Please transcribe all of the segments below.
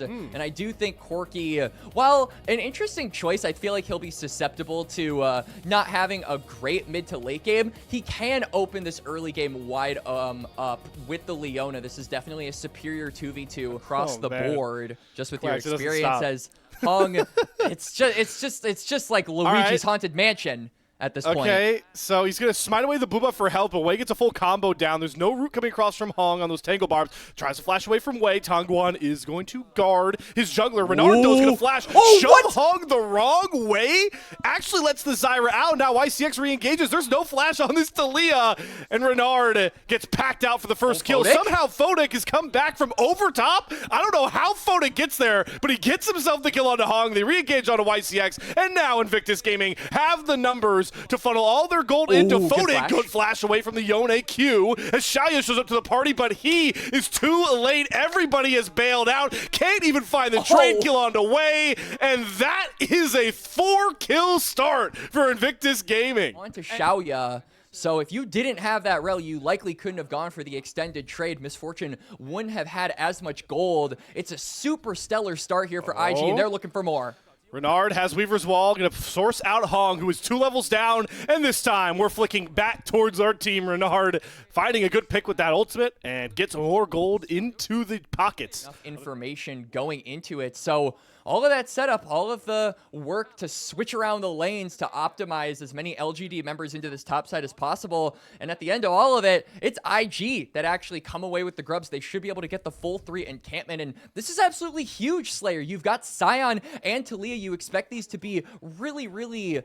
And I do think Corki, while an interesting choice, I feel like he'll be susceptible to not having a great mid to late game. He can open this early game wide up with the Leona. This is definitely a superior 2v2 across the board, just with your experience as Hung. It's just like Luigi's Haunted Mansion at this point. Okay, so he's going to smite away the boom up for health, but Wei gets a full combo down. There's no root coming across from Hong on those Tangle Barbs. Tries to flash away from Wei. Tongguan is going to guard his jungler. Renardo is going to flash. Shove Hong the wrong way. Actually lets the Zyra out. Now YCX re-engages. There's no flash on this Talia. And Renard gets packed out for the first kill. Somehow Photic has come back from over top. I don't know how Photic gets there, but he gets himself the kill onto Hong. They re-engage onto YCX. And now Invictus Gaming have the numbers to funnel all their gold into Photic. Good flash away from the Yone Q as Xayah shows up to the party, but he is too late. Everybody has bailed out. Can't even find the trade kill onto Wei, and that is a 4-kill start for Invictus Gaming. On to Xayah. So if you didn't have that rel, you likely couldn't have gone for the extended trade. Misfortune wouldn't have had as much gold. It's a super stellar start here for IG, and they're looking for more. Renard has Weaver's Wall, going to source out Hong, who is 2 levels down, and this time we're flicking back towards our team. Renard finding a good pick with that ultimate and gets more gold into the pockets. Enough information going into it, so all of that setup, all of the work to switch around the lanes to optimize as many LGD members into this top side as possible, and at the end of all of it, it's IG that actually come away with the grubs. They should be able to get the full 3 encampment, and this is absolutely huge, Slayer. You've got Sion and Talia. You expect these to be really, really,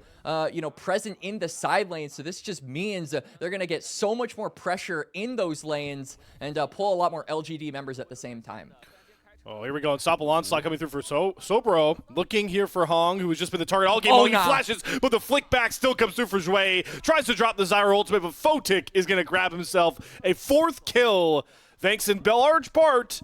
present in the side lanes, so this just means they're going to get so much more pressure in those lanes and pull a lot more LGD members at the same time. Oh, here we go. Unstoppable Onslaught coming through for Sobro. Looking here for Hong, who has just been the target all game long. He flashes, but the flick back still comes through for Zhui. Tries to drop the Zyra ultimate, but Photic is going to grab himself a 4th kill. Thanks in large part.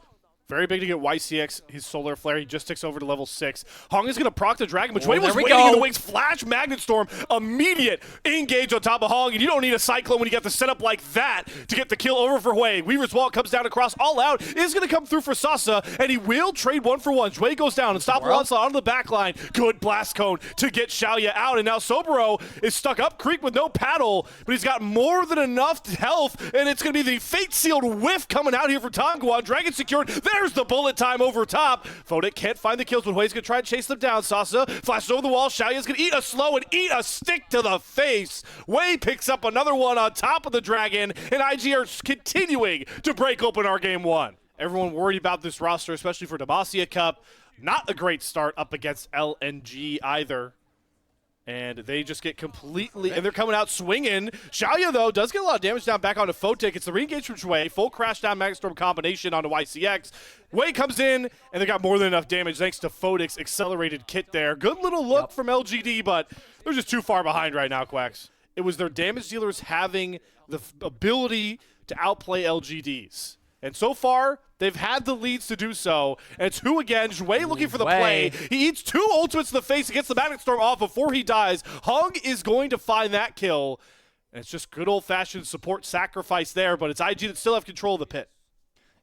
Very big to get YCX, his Solar Flare. He just ticks over to level 6. Hong is going to proc the Dragon, but Zhui was waiting in the wings. Flash, Magnet Storm, immediate engage on top of Hong, and you don't need a Cyclone when you got the setup like that to get the kill over for Hui. Weaver's Wall comes down across, all out, is going to come through for Sasa, and he will trade 1 for 1. Zhui goes down, and Unstoppable Onslaught onto the back line. Good Blast Cone to get Xayah out, and now Sobro is stuck up creek with no paddle, but he's got more than enough health, and it's going to be the Fate-sealed whiff coming out here for Tongguan. Dragon secured. There's the bullet time over top. Photic can't find the kills, but Hui's going to try and chase them down. Sasa flashes over the wall. Xayah's going to eat a slow and eat a stick to the face. Wei picks up another one on top of the Dragon, and IG are continuing to break open our game 1. Everyone worried about this roster, especially for Demacia Cup. Not a great start up against LNG either. And they just get completely, and they're coming out swinging. Xayah, though, does get a lot of damage down back onto Photic. It's the re-engage from Zhui. Full crash down Magnet Storm combination onto YCX. Wei comes in, and they got more than enough damage thanks to Photic's accelerated kit there. Good little look from LGD, but they're just too far behind right now, Quacks. It was their damage dealers having the ability to outplay LGDs. And so far, they've had the leads to do so. And it's who again? Zhui looking for the play. He eats 2 ultimates to the face and gets the Magnet Storm off before he dies. Hong is going to find that kill. And it's just good old-fashioned support sacrifice there, but it's IG that still have control of the pit.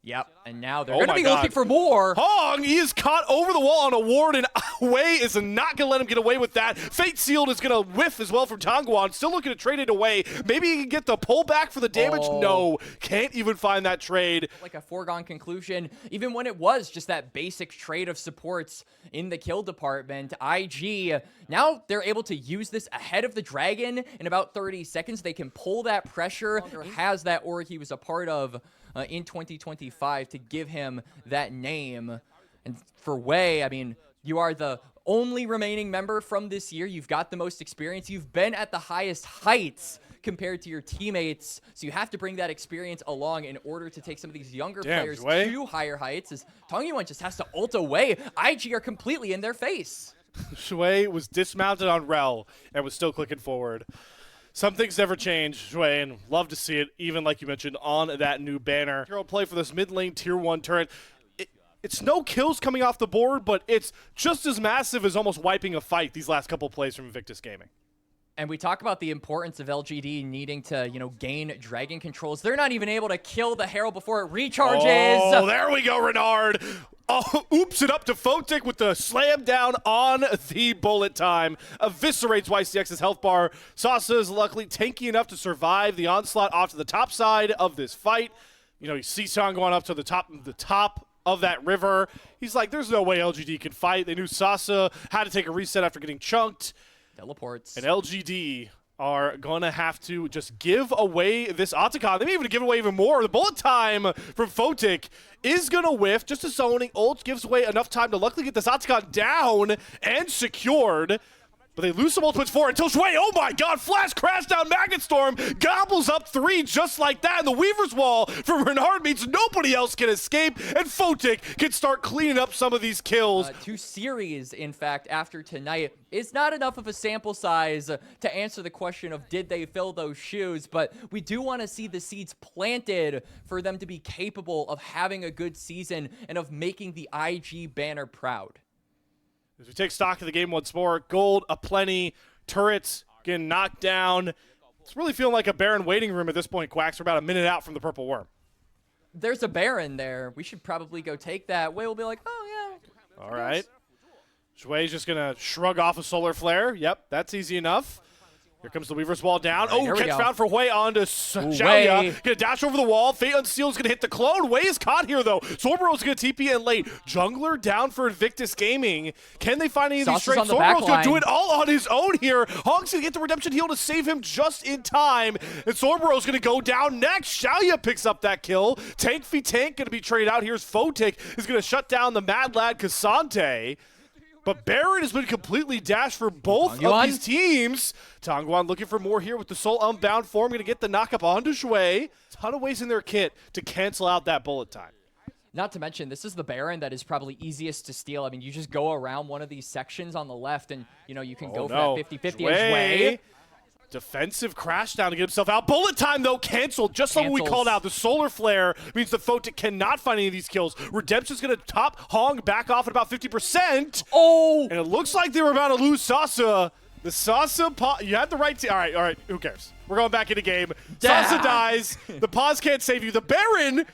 Yep, and now they're going to be looking for more. Hong, he is caught over the wall on a ward, and Wei is not going to let him get away with that. Fate Sealed is going to whiff as well from Tongguan. Still looking to trade it away. Maybe he can get the pullback for the damage. No, can't even find that trade. Like a foregone conclusion, even when it was just that basic trade of supports in the kill department. IG, now they're able to use this ahead of the Dragon in about 30 seconds. They can pull that pressure. Has that org he was a part of in 2025 to give him that name. And for Wei, I mean, you are the only remaining member from this year. You've got the most experience. You've been at the highest heights compared to your teammates, so you have to bring that experience along in order to take some of these younger players to higher heights, as Tongguan just has to ult away. IG are completely in their face. Zhui was dismounted on Rel and was still clicking forward. Some things never change, Zhui, and love to see it, even like you mentioned, on that new banner. Hero play for this mid lane tier 1 turret. It's no kills coming off the board, but it's just as massive as almost wiping a fight these last couple plays from Invictus Gaming. And we talk about the importance of LGD needing to, gain dragon controls. They're not even able to kill the Herald before it recharges. Oh, there we go, Renard. Oh, oops it up to Photic with the slam down on the bullet time. Eviscerates YCX's health bar. Sasa is luckily tanky enough to survive the onslaught off to the top side of this fight. You see Song going up to the top of that river. He's like, there's no way LGD can fight. They knew Sasa had to take a reset after getting chunked. Teleports. And LGD are going to have to just give away this Otacon. They may even give away even more. The bullet time from Photic is going to whiff. Just as zoning ult gives away enough time to luckily get this Otacon down and secured. But they lose some ultimates for it until Shui, oh my god, flash crash down Magnet Storm, gobbles up 3 just like that, and the Weaver's Wall from Renard means nobody else can escape, and Photic can start cleaning up some of these kills. 2 series, in fact, after tonight is not enough of a sample size to answer the question of did they fill those shoes, but we do want to see the seeds planted for them to be capable of having a good season and of making the IG banner proud. As we take stock of the game once more, gold aplenty, turrets getting knocked down. It's really feeling like a Baron waiting room at this point, Quacks. We're about a minute out from the Purple Worm. There's a Baron there. We should probably go take that. Wei will be like, oh, yeah. All right. Shui's just going to shrug off a Solar Flare. Yep, that's easy enough. Here comes the Weaver's Wall down. Right, catch found for Wei onto Xiaoya. Gonna dash over the wall. Fate Unsealed is gonna hit the clone. Wei is caught here though. Sorbo's gonna TP in late. Jungler down for Invictus Gaming. Can they find any of these straights? Sorbo's gonna do it all on his own here. Hong's gonna get the redemption heal to save him just in time. And Sorbo's gonna go down next. Xiaoya picks up that kill. Tank v Tank gonna be traded out. Here's Photic is gonna shut down the Mad Lad Cassante. But Baron has been completely dashed for both of these teams. Tongguan looking for more here with the Soul Unbound form. Going to get the knockup onto Shui. Ton of ways in their kit to cancel out that bullet time. Not to mention, this is the Baron that is probably easiest to steal. I mean, you just go around one of these sections on the left and, you can go for that 50-50 as Shui. Defensive crash down to get himself out. Bullet time, though, canceled. Just like what we called out. The Solar Flare means the Photic cannot find any of these kills. Redemption's going to top Hong back off at about 50%. Oh! And it looks like they were about to lose Sasa. The Sasa pause. You had the right team. All right. Who cares? We're going back into game. Sasa dies. The pause can't save you. The Baron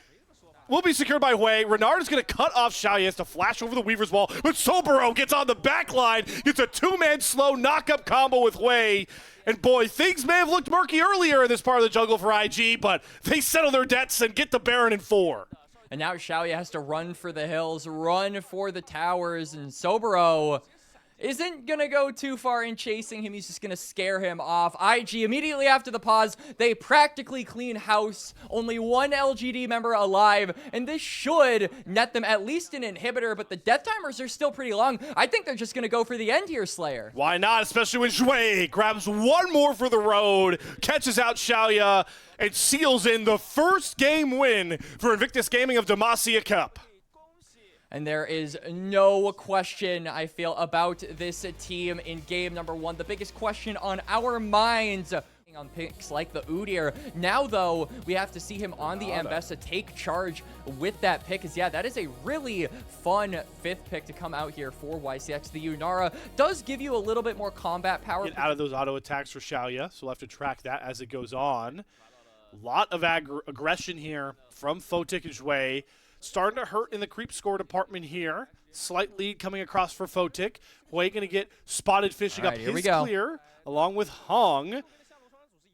will be secured by Wei. Renard is going to cut off Xiao. He has to flash over the Weaver's Wall. But Sobero gets on the back line. Gets a 2-man slow knock-up combo with Wei. And boy, things may have looked murky earlier in this part of the jungle for IG, but they settle their debts and get the Baron in 4. And now Xiaoya has to run for the hills, run for the towers, and Sobero isn't going to go too far in chasing him. He's just going to scare him off. IG, immediately after the pause, they practically clean house. Only 1 LGD member alive, and this should net them at least an inhibitor, but the death timers are still pretty long. I think they're just going to go for the end here, Slayer. Why not, especially when Shui grabs 1 more for the road, catches out Xiaoya, and seals in the first game win for Invictus Gaming of Demacia Cup. And there is no question, I feel, about this team in game number 1. The biggest question on our minds on picks like the Udyr. Now, though, we have to see him on the Ambessa take charge with that pick. Because, yeah, that is a really fun 5th pick to come out here for YCX. The Unara does give you a little bit more combat power. Get out of those auto attacks for Xiaoya, so we'll have to track that as it goes on. A lot of aggression here from Photic and Shui. Starting to hurt in the creep score department here. Slight lead coming across for Photic. Hui going to get spotted fishing up his clear, along with Hong.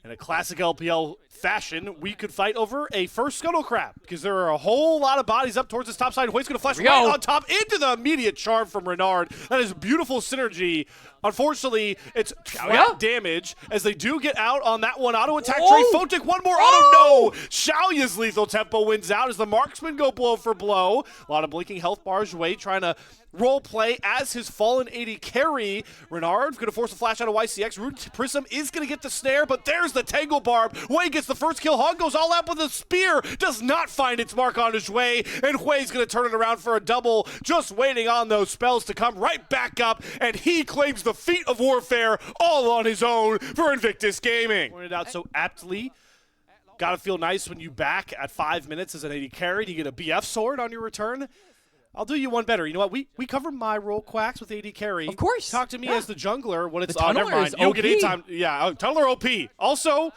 In a classic LPL fashion, we could fight over a first Scuttle Crab because there are a whole lot of bodies up towards this top side. Hui's going to flash right on top into the immediate charm from Renard. That is beautiful synergy. Unfortunately, it's flat damage as they do get out on that one auto attack trade. Photic, one more auto. No! Xiaoya's lethal tempo wins out as the marksmen go blow for blow. A lot of blinking health bars. Wei trying to role play as his fallen 80 carry. Renard going to force a flash out of YCX. Root Prism is going to get the snare, but there's the Tangle Barb. Wei gets the first kill. Hong goes all out with a spear. Does not find its mark on his Wei, and Hui's going to turn it around for a double. Just waiting on those spells to come right back up, and he claims the feat of warfare all on his own for Invictus Gaming. Pointed out so aptly. Gotta feel nice when you back at 5 minutes as an 80 carry. You get a BF sword on your return. I'll do you one better. You know what? We cover my role, Quacks, with AD carry. Of course. Talk to me as the jungler when it's The never tunneler mind. is You'll get OP. anytime. Yeah, tunneler OP. Also,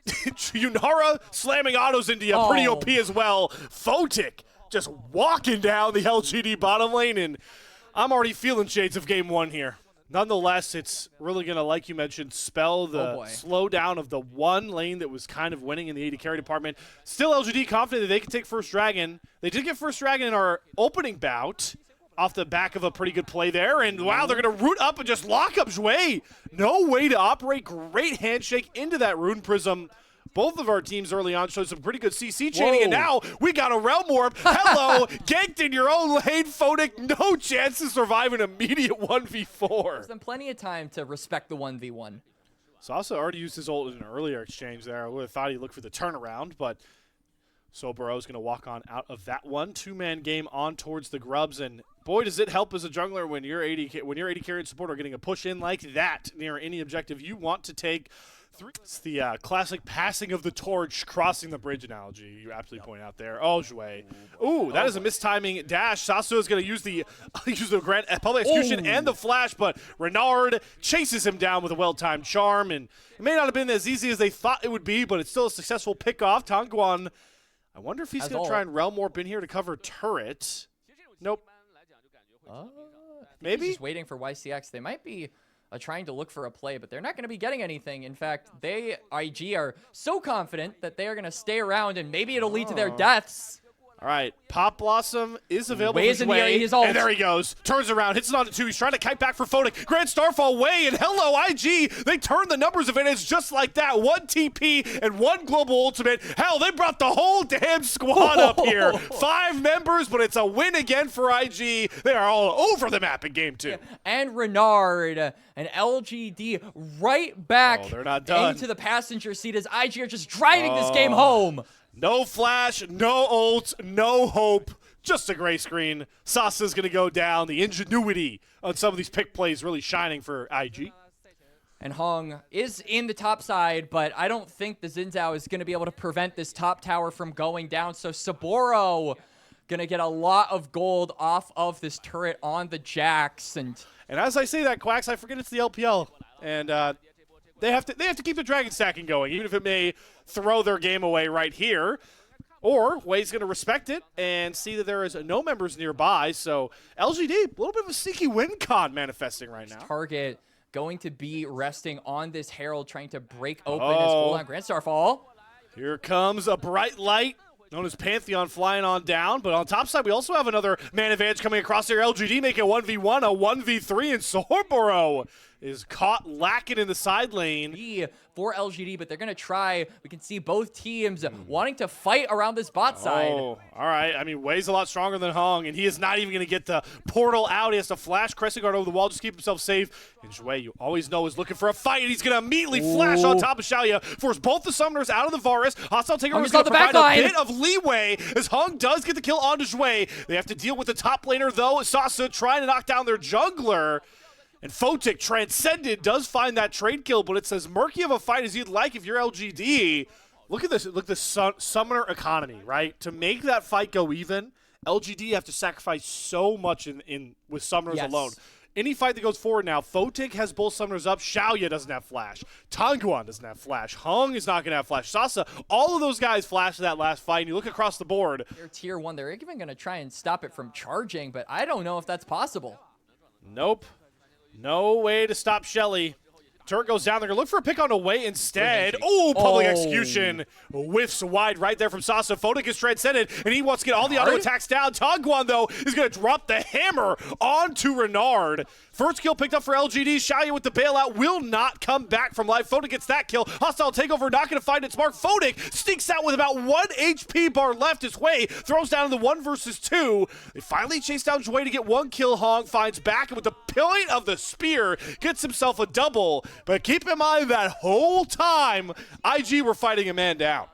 Yunara slamming autos into you, pretty OP as well. Photic just walking down the LGD bottom lane, and I'm already feeling shades of game one here. Nonetheless, it's really going to, like you mentioned, spell the slowdown of the one lane that was kind of winning in the AD carry department. Still, LGD confident that they can take first dragon. They did get first dragon in our opening bout off the back of a pretty good play there. And, wow, they're going to root up and just lock up Zhui. No way to operate. Great handshake into that Rune Prism. Both of our teams early on showed some pretty good CC chaining, and now we got a Realm Orb. Hello, ganked in your own lane, Photic. No chance to survive an immediate 1v4. There's been plenty of time to respect the 1v1. Sasa already used his ult in an earlier exchange there. I would have thought he'd look for the turnaround, but Sobero's going to walk on out of that one. Two-man game on towards the Grubs, and boy, does it help as a jungler when your AD carry and support are getting a push in like that near any objective you want to take. It's the classic passing of the torch, crossing the bridge analogy you absolutely point out there. Oh, Zhui. Ooh, that is a mistiming dash. Sasu is going to use the grand public execution and the flash, but Renard chases him down with a well-timed charm, and it may not have been as easy as they thought it would be, but it's still a successful pick-off. Tangguan, I wonder if he's going to try and Realm Warp in here to cover turret. Nope. Maybe? He's just waiting for YCX. They might be trying to look for a play, but they're not going to be getting anything. In fact, IG are so confident that they are going to stay around, and maybe it'll lead to their deaths. All right, Pop Blossom is available. Waze in the area, his ult. And there he goes. Turns around, hits it on the two. He's trying to kite back for Photic. Grand Starfall way, and hello, IG. They turned the numbers advantage just like that. One TP and one global ultimate. Hell, they brought the whole damn squad up here. 5 members, but it's a win again for IG. They are all over the map in game 2. Yeah. And Renard and LGD right back they're not done. into the passenger seat as IG are just driving this game home. No flash, no ult, no hope, just a gray screen. Sasa's going to go down. The ingenuity on some of these pick plays really shining for IG. And Hong is in the top side, but I don't think the Xin Zhao is going to be able to prevent this top tower from going down. So Saburo going to get a lot of gold off of this turret on the Jax. And as I say that, Quacks, I forget it's the LPL. And they have to keep the dragon stacking going, even if it may throw their game away right here. Or Wei's going to respect it and see that there is no members nearby. So LGD, a little bit of a sneaky win con manifesting right now. Target going to be resting on this Herald, trying to break open his hold on Grand Starfall. Here comes a bright light, known as Pantheon, flying on down. But on top side, we also have another man advantage coming across here. LGD making a 1v1, a 1v3, and Sorboro is caught lacking in the side lane. For LGD, but they're going to try. We can see both teams wanting to fight around this bot side. Oh, all right. I mean, Wei's a lot stronger than Hong, and he is not even going to get the portal out. He has to flash Crescent Guard over the wall, just keep himself safe. And Zhui, you always know, is looking for a fight, and he's going to immediately flash on top of Xiaoya, force both the summoners out of the Varus. Hostile Takeover is going to provide a bit of leeway as Hong does get the kill onto Zhui. They have to deal with the top laner, though. Sasa trying to knock down their jungler. And Photic, Transcended, does find that trade kill, but it's as murky of a fight as you'd like if you're LGD. Look at this. Look at the summoner economy, right? To make that fight go even, LGD have to sacrifice so much with summoners alone. Any fight that goes forward now, Photic has both summoners up. Xiaoya doesn't have flash. Tangguan doesn't have flash. Hung is not going to have flash. Sasa, all of those guys flashed that last fight, and you look across the board. They're tier 1. They're even going to try and stop it from charging, but I don't know if that's possible. Nope. No way to stop Shelly. Turret goes down. They're going to look for a pick on away instead. Oh, public execution. Whiffs wide right there from Sasa. Photic is transcended, and he wants to get all the auto attacks down. Tangguan, though, is going to drop the hammer onto Renard. First kill picked up for LGD. Xiaoya with the bailout will not come back from life. Photic gets that kill. Hostile takeover, not going to find its mark. Photic sneaks out with about 1 HP bar left. His way throws down in the 1 versus 2. They finally chase down Zhui to get 1 kill. Hong finds back, and with the point of the spear, gets himself a double. But keep in mind that whole time, IG were fighting a man down.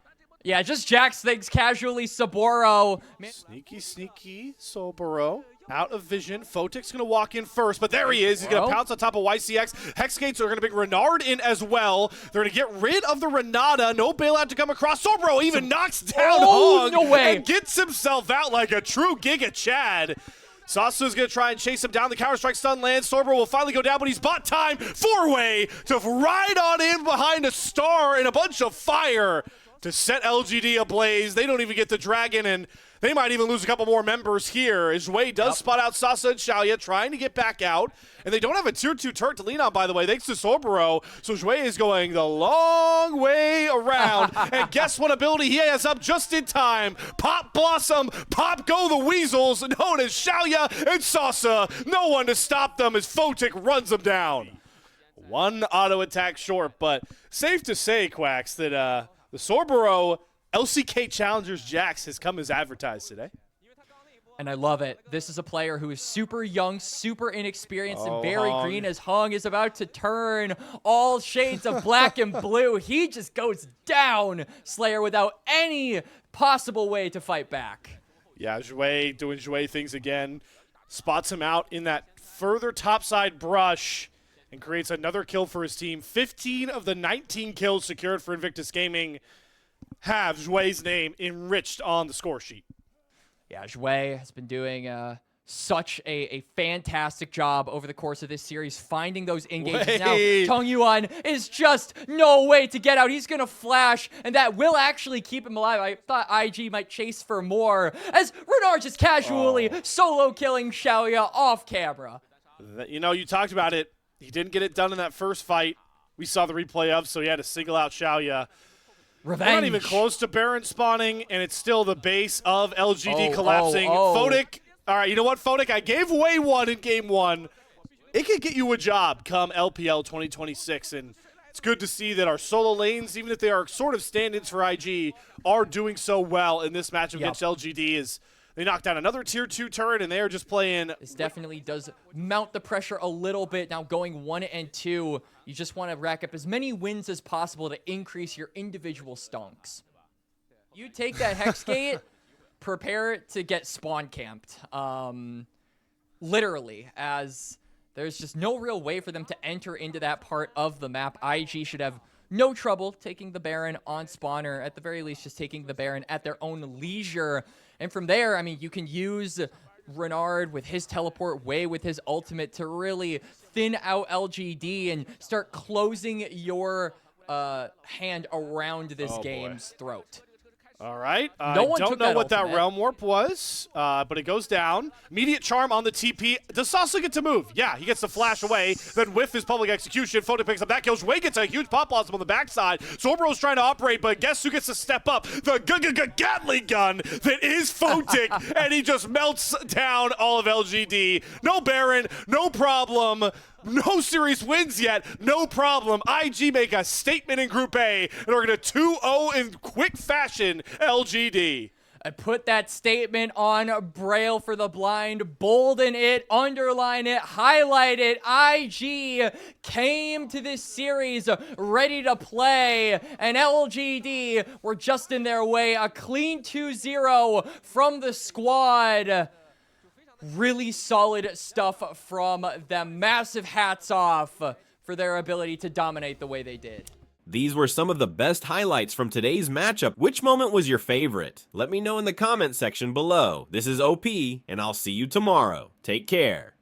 Yeah, just Jax things casually. Saburo. Sneaky, sneaky, Soboro. Out of vision. Fotic's going to walk in first, but there he is. He's going to pounce on top of YCX. Hexgates are going to bring Renard in as well. They're going to get rid of the Renata. No bailout to come across. Sobro even knocks down Hong no way. and gets himself out like a true Giga Chad. Sasu's going to try and chase him down. The Counter-Strike stun lands. Sobro will finally go down, but he's bought time. 4-way to ride on in behind a star and a bunch of fire to set LGD ablaze. They don't even get the dragon, and they might even lose a couple more members here. As Wei does spot out Sasa and Xiaoya, trying to get back out. And they don't have a tier 2 turret to lean on, by the way, thanks to Sobro. So Wei is going the long way around. And guess what ability he has up just in time? Pop Blossom, pop go the Weasels, known as Xiaoya and Sasa. No one to stop them as Fotic runs them down. One auto attack short, but safe to say, Quacks, that the Sobro LCK Challengers Jax has come as advertised today. And I love it. This is a player who is super young, super inexperienced, and very green as Hong is about to turn all shades of black and blue. He just goes down Slayer without any possible way to fight back. Yeah, Jouet doing Jouet things again. Spots him out in that further topside brush and creates another kill for his team. 15 of the 19 kills secured for Invictus Gaming have Jouet's name enriched on the score sheet. Yeah, Jouet has been doing such a fantastic job over the course of this series, finding those engages. Now, Tong Yuan is just no way to get out. He's going to flash, and that will actually keep him alive. I thought IG might chase for more, as Renard just casually solo killing Xiaoya off camera. You know, you talked about it. He didn't get it done in that first fight. We saw the replay of, so he had to single out Xiaoya. Revenge. We're not even close to Baron spawning, and it's still the base of LGD collapsing. Fotic, all right, you know what, Fotic? I gave away one in game 1. It could get you a job come LPL 2026, and it's good to see that our solo lanes, even if they are sort of stand-ins for IG, are doing so well in this matchup against LGD. As they knock down another tier 2 turret, and they are just playing. This definitely does mount the pressure a little bit. Now going 1 and 2, you just want to rack up as many wins as possible to increase your individual stonks. You take that Hexgate, prepare it to get spawn camped. Literally, as there's just no real way for them to enter into that part of the map. IG should have no trouble taking the Baron on spawner, at the very least just taking the Baron at their own leisure. And from there, I mean, you can use Renard with his teleport, Wei with his ultimate to really thin out LGD and start closing your hand around this game's throat. All right. No one don't took know that what that ultimate. Realm Warp was, but it goes down. Immediate Charm on the TP. Does Sasa get to move? Yeah, he gets to flash away. Then whiff his public execution. Fotic picks up that kill. Wei gets a huge pop blossom on the backside. Sobro's trying to operate, but guess who gets to step up? The Gatling gun that is Fotic, and he just melts down all of LGD. No Baron, no problem. No series wins yet, no problem. IG make a statement in Group A, and we're going to 2-0 in quick fashion LGD. I put that statement on Braille for the blind, bolden it, underline it, highlight it. IG came to this series ready to play, and LGD were just in their way. A clean 2-0 from the squad. Really solid stuff from them. Massive hats off for their ability to dominate the way they did. These were some of the best highlights from today's matchup. Which moment was your favorite? Let me know in the comment section below. This is OP, and I'll see you tomorrow. Take care.